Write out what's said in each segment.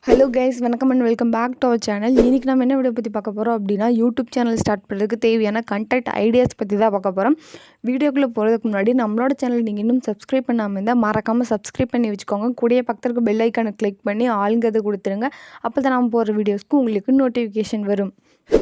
Hello guys, வணக்கம் and welcome back to our channel. இன்றைக்கி நம்ம என்ன வீடியோ பற்றி பார்க்க போகிறோம் அப்படின்னா, யூடியூப் சேனல் ஸ்டார்ட் பண்ணுறதுக்கு தேவையான கண்டென்ட் ஐடியாஸ் பற்றி தான் பார்க்க போகிறோம். வீடியோக்குள்ளே போகிறதுக்கு முன்னாடி நம்மளோட சேனல் நீங்கள் இன்னும் சப்ஸ்கிரைப் பண்ணாமல் இருந்தால் மறக்காமல் சப்ஸ்கிரைப் பண்ணி வச்சுக்கோங்க. கூடயே பக்கத்துக்கு பெல் ஐக்கானை கிளிக் பண்ணி ஆளுங்கிறத கொடுத்துருங்க. அப்போ தான் நம்ம போகிற வீடியோஸ்க்கு உங்களுக்கு நோட்டிஃபிகேஷன் வரும்.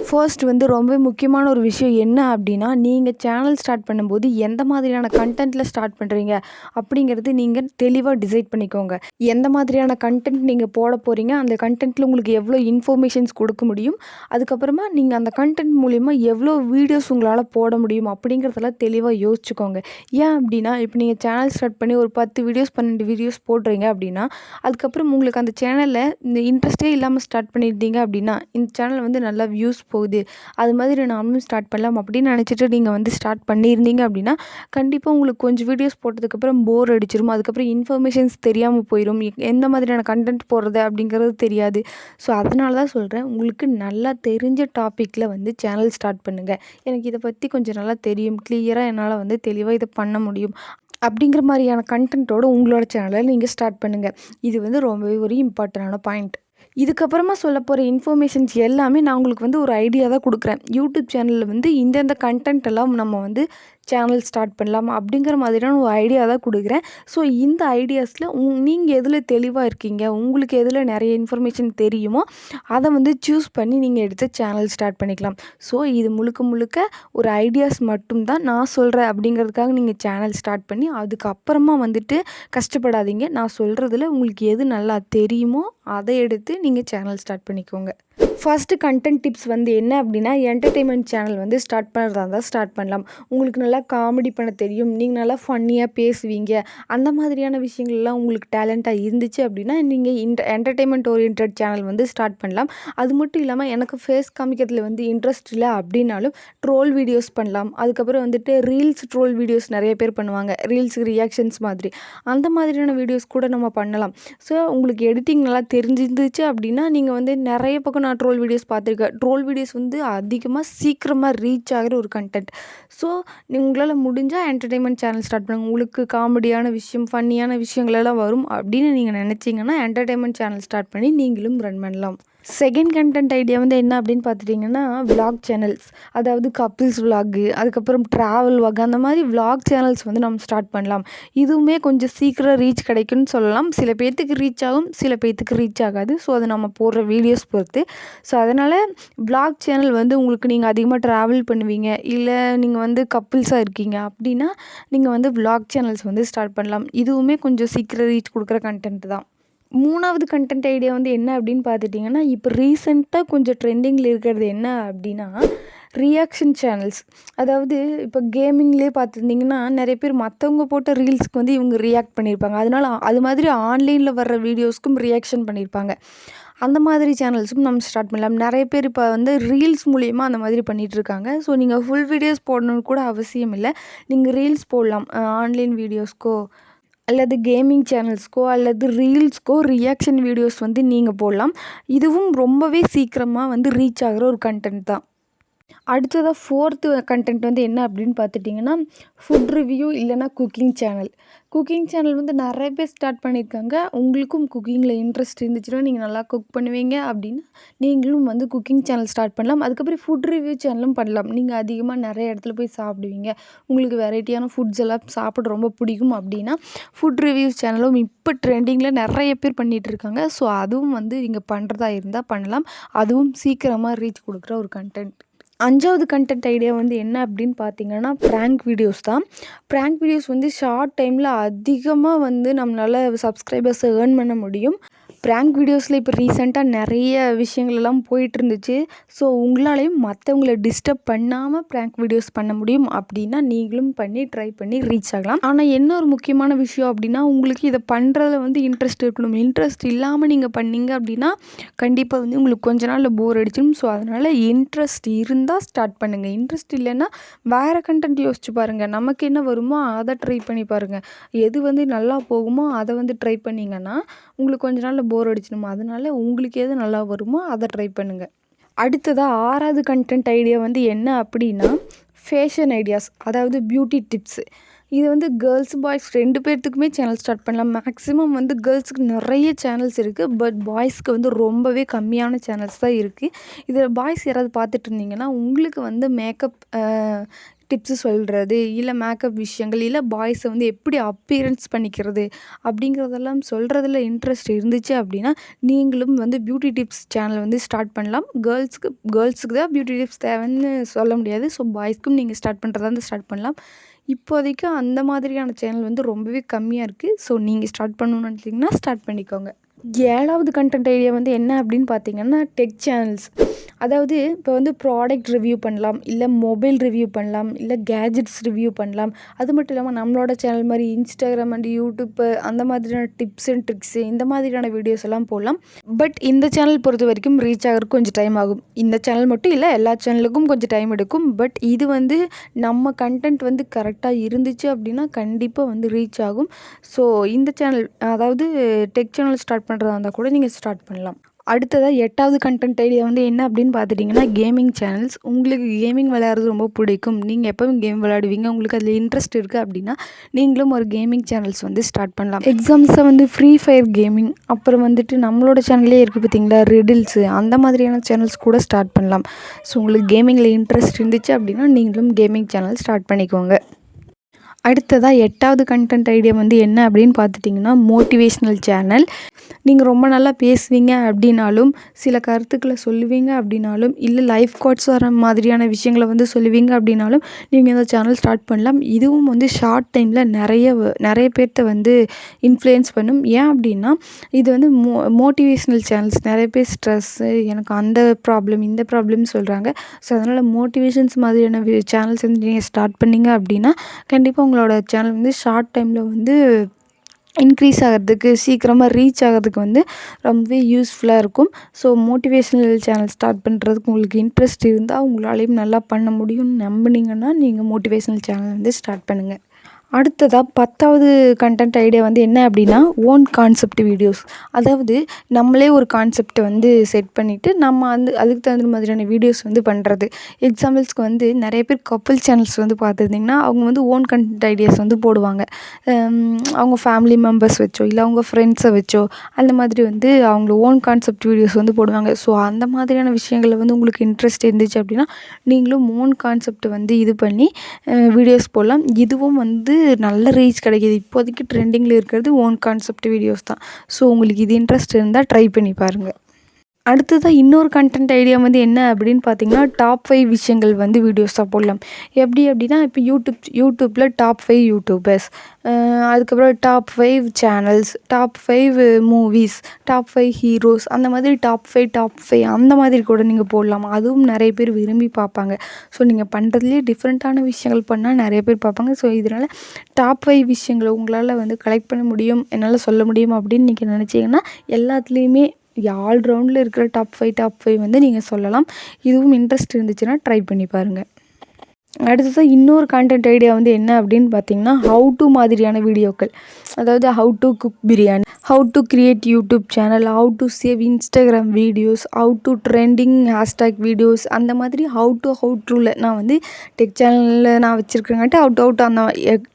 ஃபர்ஸ்ட் ரொம்ப முக்கியமான ஒரு விஷயம் என்ன அப்படின்னா, நீங்கள் சேனல் ஸ்டார்ட் பண்ணும்போது எந்த மாதிரியான கண்டென்ட்டில் ஸ்டார்ட் பண்ணுறீங்க அப்படிங்கிறது நீங்கள் தெளிவாக டிசைட் பண்ணிக்கோங்க. எந்த மாதிரியான கண்டென்ட் நீங்கள் போட போகிறீங்க, அந்த கண்டென்ட்டில் உங்களுக்கு எவ்வளோ இன்ஃபர்மேஷன்ஸ் கொடுக்க முடியும், அதுக்கப்புறமா நீங்கள் அந்த கண்டென்ட் மூலிமா எவ்வளோ வீடியோஸ் உங்களால் போட முடியும் அப்படிங்கிறதெல்லாம் தெளிவாக யோசிச்சுக்கோங்க. ஏன் அப்படின்னா, இப்போ நீங்கள் சேனல் ஸ்டார்ட் பண்ணி ஒரு 10 வீடியோஸ் 12 வீடியோஸ் போடுறீங்க அப்படின்னா, அதுக்கப்புறம் உங்களுக்கு அந்த சேனலில் இந்த இன்ட்ரெஸ்ட்டே இல்லாமல் ஸ்டார்ட் பண்ணியிருந்தீங்க அப்படின்னா, இந்த சேனல் நல்லா வியூஸ் போகுது, அது மாதிரி நாமளும் ஸ்டார்ட் பண்ணலாம் அப்படின்னு நினச்சிட்டு நீங்கள் ஸ்டார்ட் பண்ணியிருந்தீங்க அப்படின்னா, கண்டிப்பாக உங்களுக்கு கொஞ்சம் வீடியோஸ் போட்டதுக்கப்புறம் போர் அடிச்சிடும். அதுக்கப்புறம் இன்ஃபர்மேஷன்ஸ் தெரியாமல் போயிடும். எந்த மாதிரியான கண்டென்ட் போடுறது அப்படிங்கிறது தெரியாது. ஸோ அதனால தான் சொல்கிறேன், உங்களுக்கு நல்லா தெரிஞ்ச டாப்பிக்கில் சேனல் ஸ்டார்ட் பண்ணுங்கள். எனக்கு இதை பற்றி கொஞ்சம் நல்லா தெரியும், கிளியராக என்னால் தெளிவாக இதை பண்ண முடியும் அப்படிங்கிற மாதிரியான கண்டென்ட்டோட உங்களோட சேனலை நீங்கள் ஸ்டார்ட் பண்ணுங்கள். இது ரொம்பவே ஒரு இம்பார்ட்டண்டான பாயிண்ட். இதுக்கப்புறமா சொல்ல போகிற இன்ஃபர்மேஷன்ஸ் எல்லாமே நான் உங்களுக்கு ஒரு ஐடியா தான் கொடுக்குறேன். யூடியூப் சேனலில் இந்தந்த கண்டென்ட் எல்லாம் நம்ம சேனல் ஸ்டார்ட் பண்ணலாம் அப்படிங்கிற மாதிரியான ஒரு ஐடியா தான் கொடுக்குறேன். ஸோ இந்த ஐடியாஸில் நீங்கள் எதில் தெளிவாக இருக்கீங்க, உங்களுக்கு எதில் நிறைய இன்ஃபர்மேஷன் தெரியுமோ அதை சூஸ் பண்ணி நீங்கள் எடுத்து சேனல் ஸ்டார்ட் பண்ணிக்கலாம். ஸோ இது முழுக்க முழுக்க ஒரு ஐடியாஸ் மட்டும்தான் நான் சொல்கிறேன் அப்படிங்கிறதுக்காக நீங்கள் சேனல் ஸ்டார்ட் பண்ணி அதுக்கப்புறமா கஷ்டப்படாதீங்க. நான் சொல்கிறதுல உங்களுக்கு எது நல்லா தெரியுமோ அதை எடுத்து நீங்கள் சேனல் ஸ்டார்ட் பண்ணிக்கோங்க. ஃபஸ்ட்டு கண்டென்ட் டிப்ஸ் என்ன அப்படின்னா, என்டர்டெயின்மெண்ட் சேனல் ஸ்டார்ட் பண்ணுறதா இருந்தால் ஸ்டார்ட் பண்ணலாம். உங்களுக்கு நல்லா காமெடி பண்ண தெரியும், நீங்கள் நல்லா ஃபன்னியாக பேசுவீங்க, அந்த மாதிரியான விஷயங்கள்லாம் உங்களுக்கு டேலண்ட்டாக இருந்துச்சு அப்படின்னா நீங்கள் என்டர்டெயின்மெண்ட் ஓரியன்ட் சேனல் ஸ்டார்ட் பண்ணலாம். அது மட்டும் இல்லாமல் எனக்கு ஃபேஸ் காமிக்கிறதுல இன்ட்ரெஸ்ட் இல்லை அப்படின்னாலும் ட்ரோல் வீடியோஸ் பண்ணலாம். அதுக்கப்புறம் ரீல்ஸ் ட்ரோல் வீடியோஸ் நிறைய பேர் பண்ணுவாங்க, ரீல்ஸுக்கு ரியாக்ஷன்ஸ் மாதிரி, அந்த மாதிரியான வீடியோஸ் கூட நம்ம பண்ணலாம். ஸோ உங்களுக்கு எடிட்டிங் நல்லா தெரிஞ்சிருந்துச்சு அப்படின்னா நீங்கள் நிறைய பக்கம் நான் ட்ரோல் வீடியோஸ் பார்த்துருக்கேன். ட்ரோல் வீடியோஸ் அதிகமாக சீக்கிரமாக ரீச் ஆகிற ஒரு கண்டென்ட். ஸோ உங்களால் முடிஞ்சால் என்டர்டெயின்மெண்ட் சேனல் ஸ்டார்ட் பண்ணுங்கள். உங்களுக்கு காமெடியான விஷயம், ஃபன்னியான விஷயங்களெல்லாம் வரும் அப்படின்னு நீங்கள் நினச்சிங்கன்னா என்டர்டெயின்மெண்ட் சேனல் ஸ்டார்ட் பண்ணி நீங்களும் ரன் பண்ணலாம். செகண்ட் கண்டென்ட் ஐடியா என்ன அப்படின்னு பார்த்துட்டிங்கன்னா, விலாக் சேனல்ஸ், அதாவது கப்பிள்ஸ் விலாகு, அதுக்கப்புறம் ட்ராவல் விலாக், அந்த மாதிரி விலாக் சேனல்ஸ் நம்ம ஸ்டார்ட் பண்ணலாம். இதுவுமே கொஞ்சம் சீக்கிரம் ரீச் கிடைக்கும்னு சொல்லலாம். சில பேர்த்துக்கு ரீச் ஆகும், சில பேர்த்துக்கு ரீச் ஆகாது. ஸோ அதை நம்ம போடுற வீடியோஸ் பொறுத்து. ஸோ அதனால் விலாக் சேனல் உங்களுக்கு நீங்கள் அதிகமாக ட்ராவல் பண்ணுவீங்க, இல்லை நீங்கள் கப்பிள்ஸாக இருக்கீங்க அப்படின்னா நீங்கள் விலாக் சேனல்ஸ் ஸ்டார்ட் பண்ணலாம். இதுவுமே கொஞ்சம் சீக்கிரம் ரீச் கொடுக்குற கண்டென்ட் தான். மூணாவது கண்டென்ட் ஐடியா என்ன அப்படின்னு பார்த்துட்டிங்கன்னா, இப்போ ரீசெண்டாக கொஞ்சம் ட்ரெண்டிங்கில் இருக்கிறது என்ன அப்படின்னா, ரியாக்ஷன் சேனல்ஸ். அதாவது இப்போ கேமிங்லேயே பார்த்துருந்திங்கன்னா நிறைய பேர் மற்றவங்க போட்ட ரீல்ஸ்க்கு இவங்க ரியாக்ட் பண்ணியிருப்பாங்க. அதனால அது மாதிரி ஆன்லைனில் வர்ற வீடியோஸ்க்கும் ரியாக்ஷன் பண்ணியிருப்பாங்க. அந்த மாதிரி சேனல்ஸும் நம்ம ஸ்டார்ட் பண்ணலாம். நிறைய பேர் இப்போ ரீல்ஸ் மூலிமா அந்த மாதிரி பண்ணிகிட்ருக்காங்க. ஸோ நீங்கள் ஃபுல் வீடியோஸ் போடணுன்னு கூட அவசியம் இல்லை. நீங்கள் ரீல்ஸ் போடலாம். ஆன்லைன் வீடியோஸ்க்கோ அல்லது கேமிங் சேனல்ஸ்க்கோ அல்லது ரீல்ஸ்க்கோ ரியாக்ஷன் வீடியோஸ் நீங்கள் போடலாம். இதுவும் ரொம்பவே சீக்கிரமாக ரீச் ஆகிற ஒரு கண்டென்ட் தான். அடுத்ததாக ஃபோர்த்து கண்டென்ட் என்ன அப்படின்னு பார்த்துட்டிங்கன்னா, ஃபுட் ரிவ்யூ இல்லைனா குக்கிங் சேனல். குக்கிங் சேனல் நிறைய பேர் ஸ்டார்ட் பண்ணியிருக்காங்க. உங்களுக்கும் குக்கிங்கில் இன்ட்ரெஸ்ட் இருந்துச்சுன்னா, நீங்கள் நல்லா குக் பண்ணுவீங்க அப்படின்னா நீங்களும் குக்கிங் சேனல் ஸ்டார்ட் பண்ணலாம். அதுக்கப்புறம் ஃபுட் ரிவ்யூ சேனலும் பண்ணலாம். நீங்கள் அதிகமாக நிறைய இடத்துல போய் சாப்பிடுவீங்க, உங்களுக்கு வெரைட்டியான ஃபுட்ஸ் எல்லாம் சாப்பிட ரொம்ப பிடிக்கும் அப்படின்னா ஃபுட் ரிவ்யூ சேனலும் இப்போ ட்ரெண்டிங்கில் நிறைய பேர் பண்ணிகிட்ருக்காங்க. ஸோ அதுவும் நீங்கள் பண்ணுறதா இருந்தால் பண்ணலாம். அதுவும் சீக்கிரமாக ரீச் கொடுக்குற ஒரு கண்டென்ட். அஞ்சாவது கண்டென்ட் ஐடியா என்ன அப்படின்னு பார்த்தீங்கன்னா, ப்ராங்க் வீடியோஸ் தான். ப்ராங்க் வீடியோஸ் ஷார்ட் டைமில் அதிகமாக நம்மளால் சப்ஸ்கிரைபர்ஸை ஏர்ன் பண்ண முடியும். ப்ராங்க் வீடியோஸில் இப்போ ரீசெண்டாக நிறைய விஷயங்கள்லாம் போயிட்டுருந்துச்சு. ஸோ உங்களாலையும் மற்றவங்கள டிஸ்டர்ப் பண்ணாமல் ப்ராங்க் வீடியோஸ் பண்ண முடியும் அப்படின்னா நீங்களும் பண்ணி ட்ரை பண்ணி ரீச் ஆகலாம். ஆனால் என்ன ஒரு முக்கியமான விஷயம் அப்படின்னா, உங்களுக்கு இதை பண்ணுறதுல இன்ட்ரெஸ்ட் இருக்கணும். இன்ட்ரெஸ்ட் இல்லாமல் நீங்கள் பண்ணீங்க அப்படின்னா கண்டிப்பாக உங்களுக்கு கொஞ்ச நாளில் போர் அடிச்சிடும். ஸோ அதனால் இன்ட்ரெஸ்ட் இருந்தால் ஸ்டார்ட் பண்ணுங்கள். இன்ட்ரெஸ்ட் இல்லைன்னா வேறு கண்டென்ட் யோசிச்சு பாருங்கள். நமக்கு என்ன வருமோ அதை ட்ரை பண்ணி பாருங்கள். எது நல்லா போகுமோ அதை ட்ரை பண்ணிங்கன்னா உங்களுக்கு கொஞ்ச நாளில் போர் அடிச்சிடும். அதனால் உங்களுக்கு எது நல்லா வருமோ அதை ட்ரை பண்ணுங்கள். அடுத்ததாக ஆறாவது கண்டென்ட் ஐடியா என்ன அப்படின்னா, ஃபேஷன் ஐடியாஸ், அதாவது பியூட்டி டிப்ஸு. இது வந்து கேர்ள்ஸ், பாய்ஸ் 2 பேர்த்துக்குமே சேனல் ஸ்டார்ட் பண்ணலாம். மேக்ஸிமம் வந்து கேர்ள்ஸுக்கு நிறைய சேனல்ஸ் இருக்குது. பட் பாய்ஸ்க்கு வந்து ரொம்பவே கம்மியான சேனல்ஸ் தான் இருக்குது. இதில் பாய்ஸ் யாராவது பார்த்துட்டு இருந்தீங்கன்னா, உங்களுக்கு வந்து மேக்கப் டிப்ஸு சொல்கிறது, இல்லை மேக்கப் விஷயங்கள், இல்லை பாய்ஸை வந்து எப்படி அப்பியரன்ஸ் பண்ணிக்கிறது அப்படிங்கிறதெல்லாம் சொல்கிறதுல இன்ட்ரெஸ்ட் இருந்துச்சு அப்படின்னா, நீங்களும் வந்து பியூட்டி டிப்ஸ் சேனல் வந்து ஸ்டார்ட் பண்ணலாம். கேர்ள்ஸுக்கு தான் பியூட்டி டிப்ஸ் தேவைன்னு சொல்ல முடியாது. ஸோ பாய்ஸ்க்கும் நீங்கள் ஸ்டார்ட் பண்ணுறதா இருந்தால் ஸ்டார்ட் பண்ணலாம். இப்போதைக்கு அந்த மாதிரியான சேனல் வந்து ரொம்பவே கம்மியாக இருக்குது. ஸோ நீங்கள் ஸ்டார்ட் பண்ணணும்னு நினச்சிங்கன்னா ஸ்டார்ட் பண்ணிக்கோங்க. 7வது கன்டென்ட் ஐடியா வந்து என்ன அப்படின்னு பார்த்தீங்கன்னா, டெக் சேனல்ஸ். அதாவது இப்போ வந்து ப்ராடக்ட் ரிவ்யூ பண்ணலாம், இல்லை மொபைல் ரிவ்யூ பண்ணலாம், இல்லை கேஜெட்ஸ் ரிவ்யூ பண்ணலாம். அது மட்டும் இல்லாமல் நம்மளோட சேனல் மாதிரி இன்ஸ்டாகிராம் அண்ட் யூடியூப்பு அந்த மாதிரியான டிப்ஸ் அண்ட் ட்ரிக்ஸு இந்த மாதிரியான வீடியோஸ் எல்லாம் போடலாம். பட் இந்த சேனல் பொறுத்த வரைக்கும் ரீச் ஆகிறதுக்கு கொஞ்சம் டைம் ஆகும். இந்த சேனல் மட்டும் இல்லை, எல்லா சேனலுக்கும் கொஞ்சம் டைம் எடுக்கும். பட் இது வந்து நம்ம கன்டென்ட் வந்து கரெக்டாக இருந்துச்சு அப்படின்னா கண்டிப்பாக வந்து ரீச் ஆகும். ஸோ இந்த சேனல், அதாவது டெக் சேனல் ஸ்டார்ட் பண்ணுறதா இருந்தால் கூட நீங்கள் ஸ்டார்ட் பண்ணலாம். அடுத்ததாக 8வது கன்டென்ட் ஐடியா வந்து என்ன அப்படின்னு பார்த்துட்டிங்கன்னா, கேமிங் சேனல்ஸ். உங்களுக்கு கேமிங் விளையாடுறது ரொம்ப பிடிக்கும், நீங்கள் எப்பவும் கேம் விளையாடுவீங்க, உங்களுக்கு அதில் இன்ட்ரெஸ்ட் இருக்குது அப்படின்னா நீங்களும் ஒரு கேமிங் சேனல்ஸ் வந்து ஸ்டார்ட் பண்ணலாம். எக்ஸாம்ஸை வந்து ஃப்ரீ ஃபயர் கேமிங், அப்புறம் வந்துட்டு நம்மளோட சேனல்லே இருக்குது பார்த்தீங்களா, ரிடில்ஸு, அந்த மாதிரியான சேனல்ஸ் கூட ஸ்டார்ட் பண்ணலாம். ஸோ உங்களுக்கு கேமிங்கில் இன்ட்ரெஸ்ட் இருந்துச்சு அப்படின்னா நீங்களும் கேமிங் சேனல் ஸ்டார்ட் பண்ணிக்கோங்க. அடுத்ததாக 8வது கன்டென்ட் ஐடியா வந்து என்ன அப்படின்னு பார்த்துட்டிங்கன்னா, மோட்டிவேஷ்னல் சேனல். நீங்கள் ரொம்ப நல்லா பேசுவீங்க அப்படின்னாலும், சில கருத்துக்களை சொல்லுவீங்க அப்படின்னாலும், இல்லை லைஃப் கோட்ஸ் வர மாதிரியான விஷயங்களை வந்து சொல்லுவீங்க அப்படின்னாலும் நீங்கள் இந்த சேனல் ஸ்டார்ட் பண்ணலாம். இதுவும் வந்து ஷார்ட் டைமில் நிறைய பேர்த்த வந்து இன்ஃப்ளூயன்ஸ் பண்ணும். ஏன் அப்படின்னா இது வந்து மோட்டிவேஷ்னல் சேனல்ஸ். நிறைய பேர் ஸ்ட்ரெஸ்ஸு, எனக்கு அந்த ப்ராப்ளம் இந்த ப்ராப்ளம்னு சொல்கிறாங்க. ஸோ அதனால் மோட்டிவேஷன்ஸ் மாதிரியான சேனல்ஸ் வந்து நீங்கள் ஸ்டார்ட் பண்ணிங்க அப்படின்னா கண்டிப்பாக உங்களோட சேனல் வந்து ஷார்ட் டைமில் வந்து இன்க்ரீஸ் ஆகிறதுக்கு, சீக்கிரமாக ரீச் ஆகிறதுக்கு வந்து ரொம்பவே யூஸ்ஃபுல்லாக இருக்கும். ஸோ மோட்டிவேஷ்னல் சேனல் ஸ்டார்ட் பண்ணுறதுக்கு உங்களுக்கு இன்ட்ரெஸ்ட் இருந்தால், உங்களாலேயும் நல்லா பண்ண முடியும்னு நம்புனீங்கன்னா நீங்கள் மோட்டிவேஷ்னல் சேனல் வந்து ஸ்டார்ட் பண்ணுங்கள். அடுத்ததாக 10வது கன்டென்ட் ஐடியா வந்து என்ன அப்படின்னா, ஓன் கான்செப்ட் வீடியோஸ். அதாவது நம்மளே ஒரு கான்செப்டை வந்து செட் பண்ணிவிட்டு நம்ம அதுக்கு தகுந்த மாதிரியான வீடியோஸ் வந்து பண்ணுறது. எக்ஸாம்பிள்ஸ்க்கு வந்து நிறைய பேர் கப்புள் சேனல்ஸ் வந்து பார்த்துருந்திங்கன்னா, அவங்க வந்து ஓன் கன்டென்ட் ஐடியாஸ் வந்து போடுவாங்க. அவங்க ஃபேமிலி மெம்பர்ஸ் வச்சோ, இல்லை அவங்க ஃப்ரெண்ட்ஸை வச்சோ, அந்த மாதிரி வந்து அவங்க ஓன் கான்செப்ட் வீடியோஸ் வந்து போடுவாங்க. ஸோ அந்த மாதிரியான விஷயங்களில் வந்து உங்களுக்கு இன்ட்ரெஸ்ட் இருந்துச்சு அப்படின்னா நீங்களும் ஓன் கான்செப்ட் வந்து இது பண்ணி வீடியோஸ் போடலாம். இதுவும் வந்து நல்ல ரீச் கிடைக்கிது. இப்போதைக்கு ட்ரெண்டிங்கில் இருக்கிறது ஓன் கான்செப்ட் வீடியோஸ் தான். ஸோ உங்களுக்கு இது இன்ட்ரெஸ்ட் இருந்தால் ட்ரை பண்ணி பாருங்கள். அடுத்ததாக இன்னொரு கன்டென்ட் ஐடியா வந்து என்ன அப்படின்னு பார்த்தீங்கன்னா, டாப் 5 விஷயங்கள் வந்து வீடியோஸாக போடலாம். எப்படி அப்படின்னா, இப்போ யூடியூப்பில் டாப் 5 யூடியூபர்ஸ், அதுக்கப்புறம் top 5 channels, top 5 movies, top 5 heroes, அந்த மாதிரி டாப் 5 அந்த மாதிரி கூட நீங்கள் போடலாம். அதுவும் நிறைய பேர் விரும்பி பார்ப்பாங்க. ஸோ நீங்கள் பண்ணுறதுலேயே டிஃப்ரெண்ட்டான விஷயங்கள் பண்ணால் நிறைய பேர் பார்ப்பாங்க. ஸோ இதனால் டாப் 5 விஷயங்களை உங்களால் வந்து கலெக்ட் பண்ண முடியும், என்னால் சொல்ல முடியும் அப்படின்னு நீங்கள் நினச்சிங்கன்னா எல்லாத்துலேயுமே ஆல் ரவுண்டில் இருக்கிற டாப் 5 வந்து நீங்கள் சொல்லலாம். இதுவும் இன்ட்ரெஸ்ட் இருந்துச்சுன்னா ட்ரை பண்ணி பாருங்கள். அடுத்ததாக இன்னொரு கன்டென்ட் ஐடியா வந்து என்ன அப்படின்னு பார்த்தீங்கன்னா, ஹவு டு மாதிரியான வீடியோக்கள். அதாவது how to cook biryani, how to create YouTube channel, how to save Instagram videos, how to trending hashtag videos, அந்த மாதிரி ஹவு டுவில் நான் வந்து டெக் சேனலில் நான் வச்சுருக்கேங்காட்டி ஹவு டு அந்த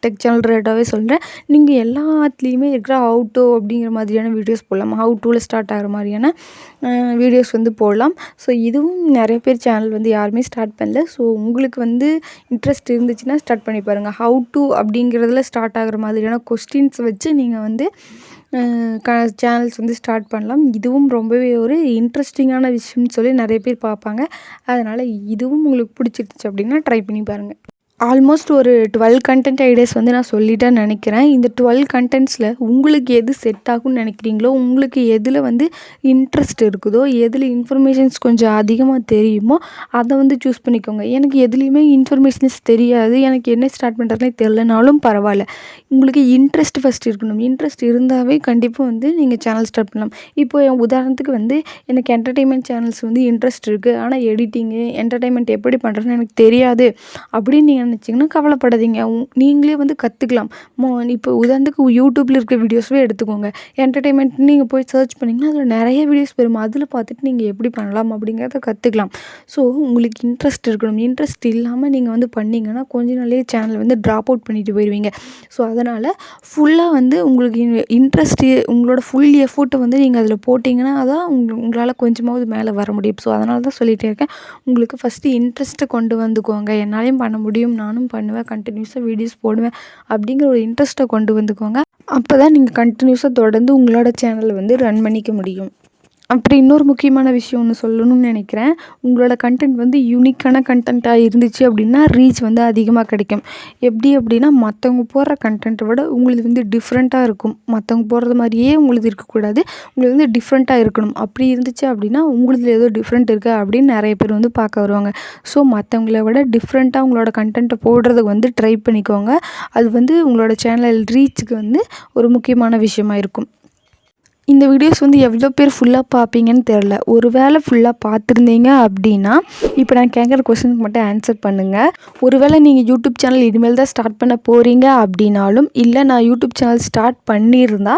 டெக் சேனல் ரிலேட்டாகவே சொல்கிறேன். நீங்கள் எல்லாத்துலேயுமே இருக்கிற ஹவு டு அப்படிங்கிற மாதிரியான வீடியோஸ் போடலாம். ஹவு டுவில் ஸ்டார்ட் ஆகிற மாதிரியான வீடியோஸ் வந்து போடலாம். ஸோ இதுவும் நிறைய பேர் சேனல் வந்து யாருமே ஸ்டார்ட் பண்ணல. ஸோ உங்களுக்கு வந்து இன்ட்ரெஸ்ட் இருந்துச்சுன்னா ஸ்டார்ட் பண்ணி பாருங்கள். ஹவு டு அப்படிங்கிறதுல ஸ்டார்ட் ஆகிற மாதிரியான கொஸ்டின்ஸ் வச்சு நீங்கள் வந்து சேனல்ஸ் வந்து ஸ்டார்ட் பண்ணலாம். இதுவும் ரொம்பவே ஒரு இன்ட்ரெஸ்டிங்கான விஷயம்னு சொல்லி நிறைய பேர் பார்ப்பாங்க. அதனால் இதுவும் உங்களுக்கு பிடிச்சிருந்துச்சு அப்படின்னா ட்ரை பண்ணி பாருங்கள். ஆல்மோஸ்ட் ஒரு 12 கன்டென்ட் ஐடியாஸ் வந்து நான் சொல்லிட்டேன்னு நினைக்கிறேன். இந்த 12 கன்டென்ட்ஸில் உங்களுக்கு எது செட் ஆகும்னு நினைக்கிறீங்களோ, உங்களுக்கு எதில் வந்து இன்ட்ரெஸ்ட் இருக்குதோ, எதில் இன்ஃபர்மேஷன்ஸ் கொஞ்சம் அதிகமாக தெரியுமோ அதை வந்து சூஸ் பண்ணிக்கோங்க. எனக்கு எதுலேயுமே இன்ஃபர்மேஷன்ஸ் தெரியாது, எனக்கு என்ன ஸ்டார்ட் பண்ணுறதுனே தெரிலனாலும் பரவாயில்ல. உங்களுக்கு இன்ட்ரெஸ்ட் ஃபஸ்ட் இருக்கணும். இன்ட்ரெஸ்ட் இருந்தாவே கண்டிப்பாக வந்து நீங்கள் சேனல் ஸ்டார்ட் பண்ணலாம். இப்போ உதாரணத்துக்கு வந்து எனக்கு என்டர்டெயின்மெண்ட் சேனல்ஸ் வந்து இன்ட்ரெஸ்ட் இருக்குது, ஆனால் எடிட்டிங்கு என்டர்டெயின்மெண்ட் எப்படி பண்ணுறதுன்னு எனக்கு தெரியாது அப்படின்னு நீங்கள் நினச்சிங்கன்னா கவலைப்படாதீங்க. நீங்களே வந்து கற்றுக்கலாம். இப்போ உதாரணத்துக்கு யூடியூப்பில் இருக்க வீடியோஸவே எடுத்துக்கோங்க. என்டர்டெயின்மெண்ட்னு நீங்கள் போய் சர்ச் பண்ணிங்கன்னா அதில் நிறைய வீடியோஸ் வரும். அதில் பார்த்துட்டு நீங்கள் எப்படி பண்ணலாம் அப்படிங்கிறத கற்றுக்கலாம். ஸோ உங்களுக்கு இன்ட்ரெஸ்ட் இருக்கணும். இன்ட்ரெஸ்ட் இல்லாமல் நீங்கள் வந்து பண்ணிங்கன்னா கொஞ்ச நாள்லேயே சேனல் வந்து ட்ராப் அவுட் பண்ணிட்டு போயிடுவீங்க. ஸோ அதனால் ஃபுல்லாக வந்து உங்களுக்கு இன்ட்ரெஸ்ட்டு உங்களோட ஃபுல் எஃபோர்ட்டை வந்து நீங்கள் அதில் போட்டிங்கன்னா தான் உங்களால் கொஞ்சமாவது மேலே வர முடியும். ஸோ அதனால தான் சொல்லிகிட்டே இருக்கேன். உங்களுக்கு ஃபஸ்ட்டு இன்ட்ரெஸ்ட்டை கொண்டு வந்துக்கோங்க. என்னாலேயும் பண்ண முடியும், நானும் பண்ணுவேன், கண்டினியூஸாக வீடியோஸ் போடுவேன் அப்படிங்கிற ஒரு இன்ட்ரெஸ்ட்டை கொண்டு வந்துக்கோங்க. அப்போ தான் நீங்கள் கண்டினியூஸாக தொடர்ந்து உங்களோட சேனலை வந்து ரன் பண்ணிக்க முடியும். அப்புறம் இன்னொரு முக்கியமான விஷயம் ஒன்று சொல்லணும்னு நினைக்கிறேன். உங்களோட கன்டென்ட் வந்து யூனிக்கான கன்டென்ட்டாக இருந்துச்சு அப்படின்னா ரீச் வந்து அதிகமாக கிடைக்கும். எப்படி அப்படின்னா மற்றவங்க போடுற கன்டென்ட்டை விட உங்களுது வந்து டிஃப்ரெண்ட்டாக இருக்கும். மற்றவங்க போடுறது மாதிரியே உங்களுது இருக்கக்கூடாது. உங்களுக்கு வந்து டிஃப்ரெண்ட்டாக இருக்கணும். அப்படி இருந்துச்சு அப்படின்னா உங்களுதில் ஏதோ டிஃப்ரெண்ட் இருக்குது அப்படின்னு நிறைய பேர் வந்து பார்க்க வருவாங்க. ஸோ மற்றவங்கள விட டிஃப்ரெண்ட்டாக உங்களோட கன்டென்ட்டை போடுறதுக்கு வந்து ட்ரை பண்ணிக்கோங்க. அது வந்து உங்களோட சேனல் ரீச்சுக்கு வந்து ஒரு முக்கியமான விஷயமா இருக்கும். இந்த வீடியோஸ் வந்து எவ்வளோ பேர் ஃபுல்லாக பார்ப்பீங்கன்னு தெரில. ஒரு வேளை ஃபுல்லாக பார்த்துருந்தீங்க அப்படின்னா இப்போ நான் கேட்குற கொஸ்டினுக்கு மட்டும் ஆன்சர் பண்ணுங்கள். ஒரு வேளை நீங்கள் யூடியூப் சேனல் இனிமேல் தான் ஸ்டார்ட் பண்ண போகிறீங்க அப்படின்னாலும், இல்லை நான் யூடியூப் சேனல் ஸ்டார்ட் பண்ணியிருந்தா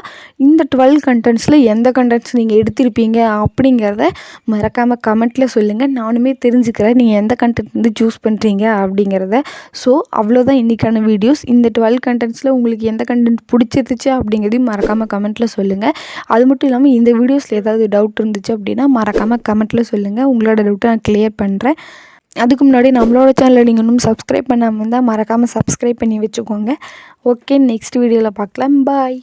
இந்த 12 கண்டென்ட்ஸில் எந்த கண்டென்ட்ஸ் நீங்கள் எடுத்திருப்பீங்க அப்படிங்கிறத மறக்காமல் கமெண்ட்டில் சொல்லுங்கள். நானுமே தெரிஞ்சுக்கிறேன் நீங்கள் எந்த கண்டென்ட் வந்து சூஸ் பண்ணுறீங்க அப்படிங்கிறத. ஸோ அவ்வளோதான் இன்றைக்கான வீடியோஸ். இந்த 12 கண்டென்ட்ஸில் உங்களுக்கு எந்த கண்டென்ட் பிடிச்சிருந்துச்சு அப்படிங்கிறதையும் மறக்காமல் கமெண்ட்டில் சொல்லுங்கள். அது மட்டும் இல்லாமல் இந்த வீடியோஸில் ஏதாவது டவுட் இருந்துச்சு அப்படின்னா மறக்காமல் கமெண்ட்டில் சொல்லுங்கள். உங்களோட டவுட்டை நான் கிளியர் பண்ணுறேன். அதுக்கு முன்னாடி நம்மளோட சேனலை நீங்கள் இன்னும் சப்ஸ்கிரைப் பண்ணாமல் இருந்தால் மறக்காமல் சப்ஸ்கிரைப் பண்ணி வச்சுக்கோங்க. ஓகே, நெக்ஸ்ட் வீடியோவில் பார்க்கலாம். பாய்.